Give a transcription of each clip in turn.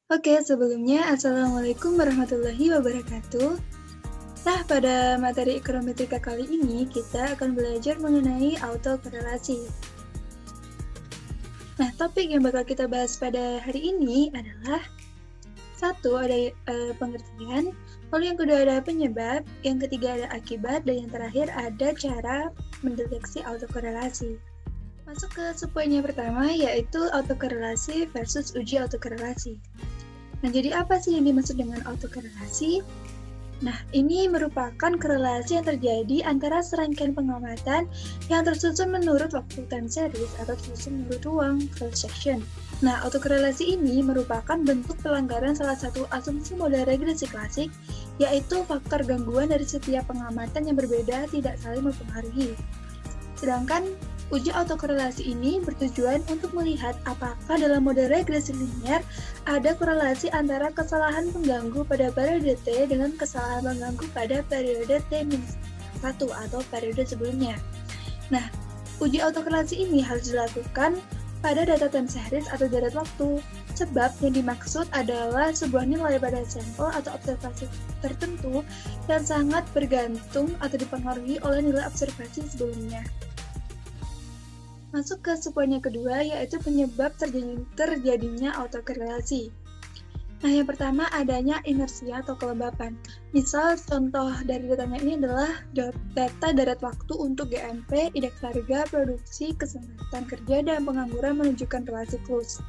Oke, sebelumnya Assalamualaikum warahmatullahi wabarakatuh. Nah, pada materi ekonometrika kali ini, kita akan belajar mengenai autokorelasi. Nah, topik yang bakal kita bahas pada hari ini adalah satu, ada pengertian, lalu yang kedua ada penyebab, yang ketiga ada akibat, dan yang terakhir ada cara mendeteksi autokorelasi. Masuk ke subpoinnya pertama, yaitu autokorelasi versus uji autokorelasi. Nah, jadi apa sih yang dimaksud dengan autokorelasi? Nah, ini merupakan korelasi yang terjadi antara serangkaian pengamatan yang tersusun menurut waktu time series atau tersusun menurut ruang cross section. Nah, autokorelasi ini merupakan bentuk pelanggaran salah satu asumsi model regresi klasik, yaitu faktor gangguan dari setiap pengamatan yang berbeda tidak saling mempengaruhi. Sedangkan uji autokorelasi ini bertujuan untuk melihat apakah dalam model regresi linear ada korelasi antara kesalahan pengganggu pada periode T dengan kesalahan pengganggu pada periode T-1 atau periode sebelumnya. Nah, uji autokorelasi ini harus dilakukan pada data time series atau deret waktu, sebab yang dimaksud adalah sebuah nilai pada sampel atau observasi tertentu yang sangat bergantung atau dipengaruhi oleh nilai observasi sebelumnya. Masuk ke subpoin yang kedua, yaitu penyebab terjadinya autokorelasi. Nah, yang pertama adanya inersia atau kelembapan. Misal, contoh dari datanya ini adalah data deret waktu untuk GMP, indeks harga, produksi, kesempatan kerja, dan pengangguran menunjukkan relasi close.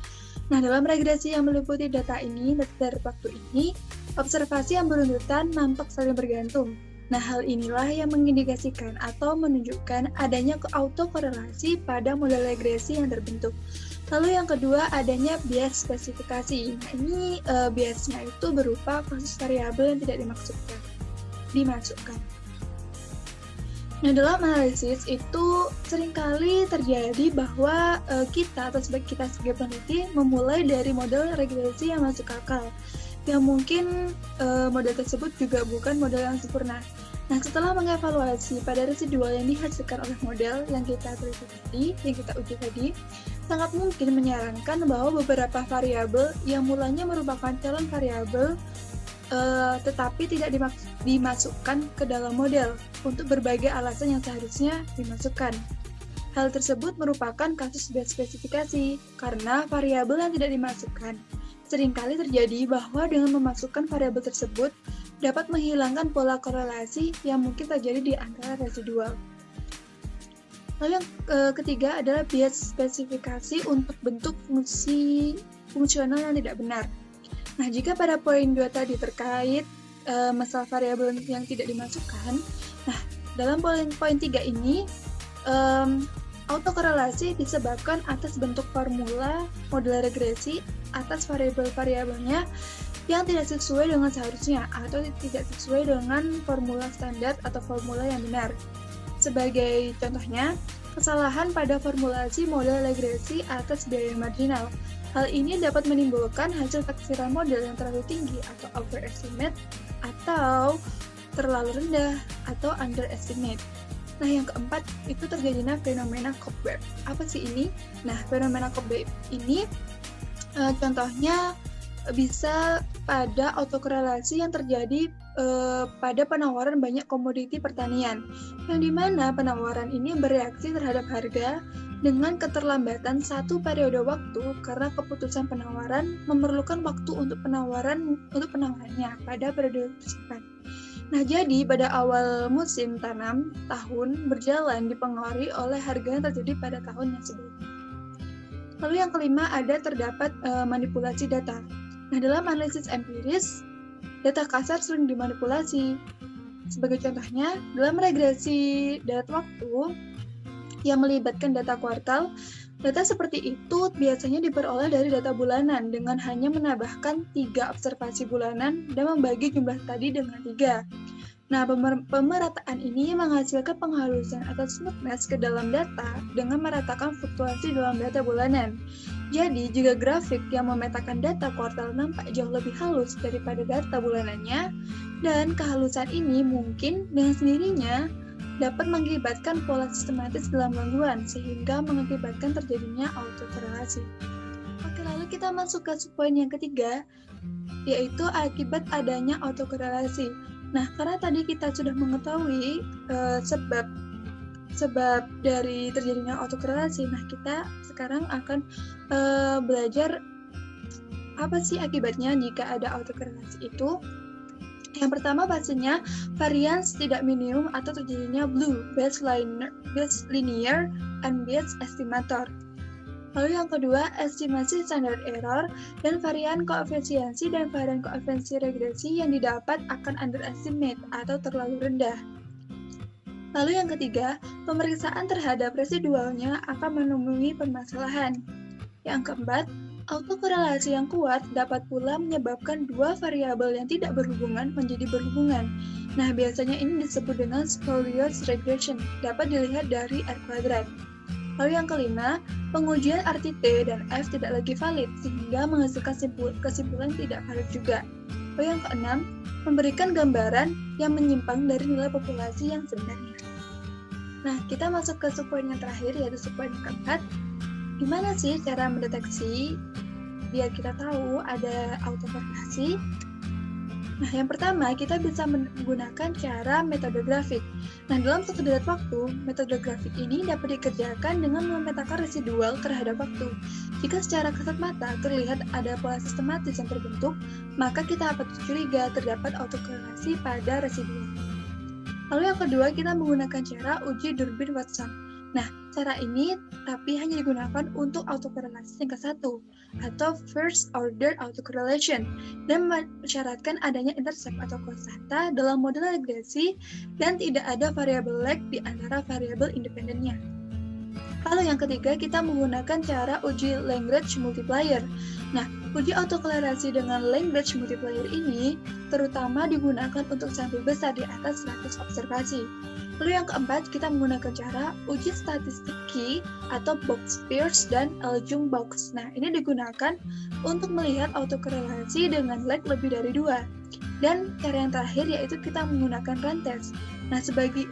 Nah, dalam regresi yang meliputi data ini, data deret waktu ini, observasi yang beruntutan nampak saling bergantung. Nah, hal inilah yang mengindikasikan atau menunjukkan adanya autokorelasi pada model regresi yang terbentuk. Lalu yang kedua adanya bias spesifikasi. Nah, ini biasnya itu berupa kasus variabel yang tidak dimasukkan. Nah, dalam analisis itu seringkali terjadi bahwa kita sebagai peneliti memulai dari model regresi yang masuk akal, yang mungkin model tersebut juga bukan model yang sempurna. Nah, setelah mengevaluasi pada residual yang dihasilkan oleh model yang kita teliti tadi, yang kita uji tadi, sangat mungkin menyarankan bahwa beberapa variabel yang mulanya merupakan calon variabel tetapi tidak dimasukkan ke dalam model untuk berbagai alasan yang seharusnya dimasukkan. Hal tersebut merupakan kasus bias spesifikasi karena variabel yang tidak dimasukkan. Seringkali terjadi bahwa dengan memasukkan variabel tersebut dapat menghilangkan pola korelasi yang mungkin terjadi di antara residual. Lalu yang ketiga adalah bias spesifikasi untuk bentuk fungsional yang tidak benar. Nah, jika pada poin 2 tadi terkait masalah variabel yang tidak dimasukkan, nah, dalam poin 3 ini autokorelasi disebabkan atas bentuk formula model regresi atas variabel-variabelnya yang tidak sesuai dengan seharusnya atau tidak sesuai dengan formula standar atau formula yang benar. Sebagai contohnya, kesalahan pada formulasi model regresi atas biaya marginal. Hal ini dapat menimbulkan hasil taksiran model yang terlalu tinggi atau overestimate atau terlalu rendah atau underestimate. Nah, yang keempat itu terjadinya fenomena cobweb. Apa sih ini? Nah, fenomena cobweb ini contohnya bisa pada autokorelasi yang terjadi pada penawaran banyak komoditi pertanian, yang dimana penawaran ini bereaksi terhadap harga dengan keterlambatan satu periode waktu karena keputusan penawaran memerlukan waktu untuk penawarannya pada periode tersebut. Nah, jadi pada awal musim tanam tahun berjalan dipengaruhi oleh harga yang terjadi pada tahun yang sebelumnya. Lalu yang kelima terdapat manipulasi data. Nah, dalam analisis empiris, data kasar sering dimanipulasi. Sebagai contohnya, dalam regresi deret waktu yang melibatkan data kuartal, data seperti itu biasanya diperoleh dari data bulanan dengan hanya menambahkan 3 observasi bulanan dan membagi jumlah tadi dengan 3. Nah, pemerataan ini menghasilkan penghalusan atau smoothness ke dalam data dengan meratakan fluktuasi dalam data bulanan. Jadi, jika grafik yang memetakan data kuartal nampak jauh lebih halus daripada data bulanannya, dan kehalusan ini mungkin dengan sendirinya dapat mengakibatkan pola sistematis dalam gangguan, sehingga mengakibatkan terjadinya autokorelasi. Oke, lalu kita masuk ke poin yang ketiga, yaitu akibat adanya autokorelasi. Nah, karena tadi kita sudah mengetahui sebab dari terjadinya autokorelasi, nah kita sekarang akan belajar apa sih akibatnya jika ada autokorelasi itu. Yang pertama pastinya varians tidak minimum atau terjadinya blue, Bayes linear, and Bayes estimator. Lalu yang kedua, estimasi standar error dan varian koefisiensi dan varian koefisiensi regresi yang didapat akan underestimate atau terlalu rendah. Lalu yang ketiga, pemeriksaan terhadap residualnya akan menemui permasalahan. Yang keempat, autokorelasi yang kuat dapat pula menyebabkan dua variabel yang tidak berhubungan menjadi berhubungan. Nah, biasanya ini disebut dengan spurious regression, dapat dilihat dari R kuadrat. Lalu yang kelima, pengujian arti T dan F tidak lagi valid, sehingga menghasilkan kesimpulan tidak valid juga. Lalu yang keenam, memberikan gambaran yang menyimpang dari nilai populasi yang sebenarnya. Nah, kita masuk ke subpoin yang terakhir, yaitu subpoin yang keempat. Gimana sih cara mendeteksi biar kita tahu ada autokorelasi? Nah, yang pertama, kita bisa menggunakan cara metode grafik. Nah, dalam satu detik waktu, metode grafik ini dapat dikerjakan dengan memetakan residual terhadap waktu. Jika secara kasat mata terlihat ada pola sistematis yang terbentuk, maka kita patut curiga terdapat autokorelasi pada residual. Lalu yang kedua, kita menggunakan cara uji Durbin Watson. Nah, cara ini tapi hanya digunakan untuk autokorelasi tingkat 1 atau first order autocorrelation dan mensyaratkan adanya intercept atau konstanta dalam model regresi dan tidak ada variabel lag di antara variabel independennya. Lalu yang ketiga, kita menggunakan cara uji Lagrange multiplier. Nah, uji autokorelasi dengan Lagrange multiplier ini terutama digunakan untuk sampel besar di atas 100 observasi. Lalu yang keempat, kita menggunakan cara uji statistik key atau box Pierce dan Aljung box. Nah, ini digunakan untuk melihat autokorelasi dengan lag lebih dari 2. Dan cara yang terakhir yaitu kita menggunakan rantes. Nah, sebagai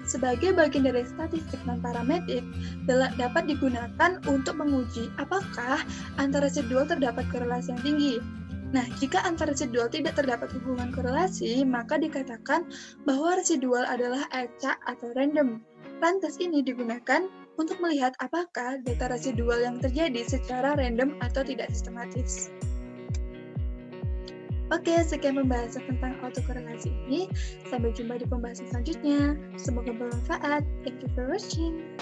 bagian dari statistik non-parametrik dapat digunakan untuk menguji apakah antara residual terdapat korelasi yang tinggi. Nah, jika antara residual tidak terdapat hubungan korelasi, maka dikatakan bahwa residual adalah acak atau random. Rantes ini digunakan untuk melihat apakah data residual yang terjadi secara random atau tidak sistematis. Oke, sekian pembahasan tentang autokorelasi ini. Sampai jumpa di pembahasan selanjutnya. Semoga bermanfaat. Thank you for watching.